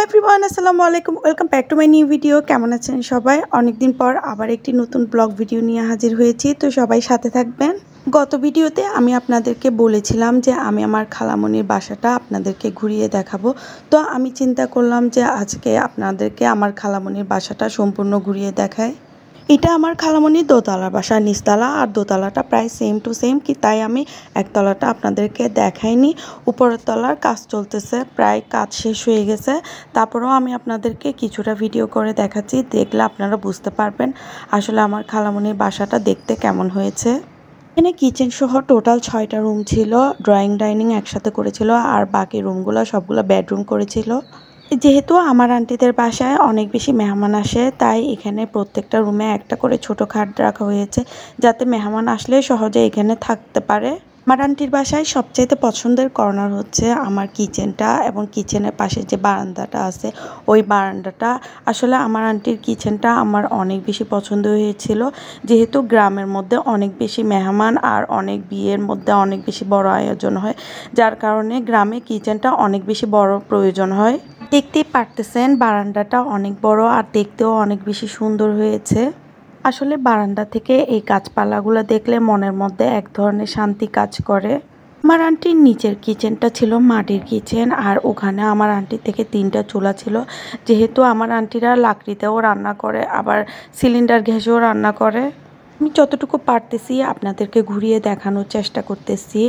Everyone, আসসালামু আলাইকুম। Welcome back to my new video. কেমন আছেন সবাই? অনেকদিন পর আবার একটি নতুন ব্লগ ভিডিও নিয়ে হাজির হয়েছি, তো সবাই সাথে থাকবেন। গত ভিডিওতে আমি আপনাদেরকে বলেছিলাম যে আমি আমার খালামণির বাসাটা আপনাদেরকে ঘুরিয়ে দেখাবো। তো আমি চিন্তা করলাম যে আজকে আপনাদেরকে আমার খালামণির বাসাটা সম্পূর্ণ ঘুরিয়ে দেখাই। এটা আমার খালামণির দোতলার বাসা, নিচতলা আর দোতলাটা প্রায় সেম টু সেম, কি তাই আমি একতলাটা আপনাদেরকে দেখাইনি। উপরের তলার কাজ চলতেছে, প্রায় কাজ শেষ হয়ে গেছে। তারপরেও আমি আপনাদেরকে কিছুটা ভিডিও করে দেখাচ্ছি, দেখলে আপনারা বুঝতে পারবেন আসলে আমার খালামণির বাসাটা দেখতে কেমন হয়েছে। এখানে কিচেন সহ টোটাল 6টা রুম ছিল, ড্রয়িং ডাইনিং একসাথে করেছিল আর বাকি রুমগুলো সবগুলো বেডরুম করেছিল। যেহেতু আমার আন্টিদের বাসায় অনেক বেশি মেহমান আসে, তাই এখানে প্রত্যেকটা রুমে একটা করে ছোট খাট রাখা হয়েছে, যাতে মেহমান আসলে সহজে এখানে থাকতে পারে। আমার আন্টির বাসায় সবচাইতে পছন্দের কর্নার হচ্ছে আমার কিচেনটা, এবং কিচেনের পাশে যে বারান্দাটা আছে ওই বারান্দাটা। আসলে আমার আন্টির কিচেনটা আমার অনেক বেশি পছন্দ হয়েছিল, যেহেতু গ্রামের মধ্যে অনেক বেশি মেহমান আর অনেক বিয়ের মধ্যে অনেক বেশি বড় আয়োজন হয়, যার কারণে গ্রামে কিচেনটা অনেক বেশি বড় প্রয়োজন হয়। দেখতেই পারতেছেন বারান্দাটা অনেক বড় আর দেখতেও অনেক বেশি সুন্দর হয়েছে। আসলে বারান্দা থেকে এই গাছপালাগুলো দেখলে মনের মধ্যে এক ধরনের শান্তি কাজ করে। আমার আন্টির নিচের কিচেনটা ছিল মাটির কিচেন, আর ওখানে আমার আন্টির থেকে 3টা চুলা ছিল। যেহেতু আমার আন্টিরা লাকড়িতেও রান্না করে, আবার সিলিন্ডার গ্যাসেও রান্না করে। আমি যতটুকু পারতেছি আপনাদেরকে ঘুরিয়ে দেখানোর চেষ্টা করতেছি।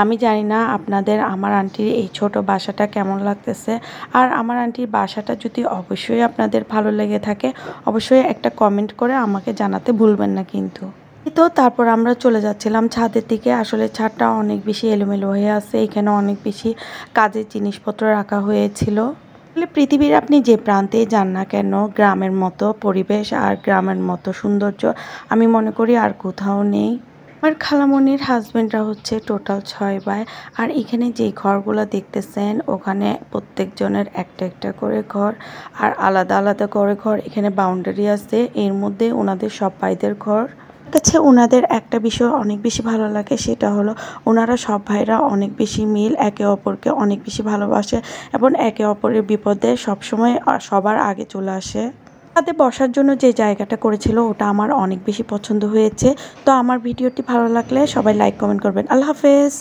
আমি জানি না আপনাদের আমার আন্টির এই ছোট বাসাটা কেমন লাগতেছে, আর আমার আন্টির বাসাটা যদি অবশ্যই আপনাদের ভালো লেগে থাকে, অবশ্যই একটা কমেন্ট করে আমাকে জানাতে ভুলবেন না কিন্তু। তো তারপর আমরা চলে যাচ্ছিলাম ছাদের দিকে। আসলে ছাদটা অনেক বেশি এলোমেলো হয়ে আছে, এখানে অনেক বেশি কাজের জিনিসপত্র রাখা হয়েছিল। পৃথিবীর আপনি যে প্রান্তে যান না কেন, গ্রামের মতো পরিবেশ আর গ্রামের মতো সৌন্দর্য আমি মনে করি আর কোথাও নেই। আমার খালামণির হাজব্যান্ডরা হচ্ছে টোটাল 6 ভাই, আর এখানে যে ঘরগুলো দেখতেছেন ওখানে প্রত্যেকজনের একটা একটা করে ঘর, আর আলাদা আলাদা করে ঘর। এখানে বাউন্ডারি আছে, এর মধ্যে ওনাদের সব ভাইদের ঘর। কাছে ওনাদের একটা বিষয় অনেক বেশি ভালো লাগে, সেটা হলো ওনারা সব ভাইরা অনেক বেশি মিল, একে অপরকে অনেক বেশি ভালোবাসে এবং একে অপরের বিপদে সবসময় সবার আগে চলে আসে। তাদের বসার জন্য যে জায়গাটা করেছিল ওটা আমার অনেক বেশি পছন্দ হয়েছে। তো আমার ভিডিওটি ভালো লাগলে সবাই লাইক কমেন্ট করবেন। আল্লাহ হাফেজ।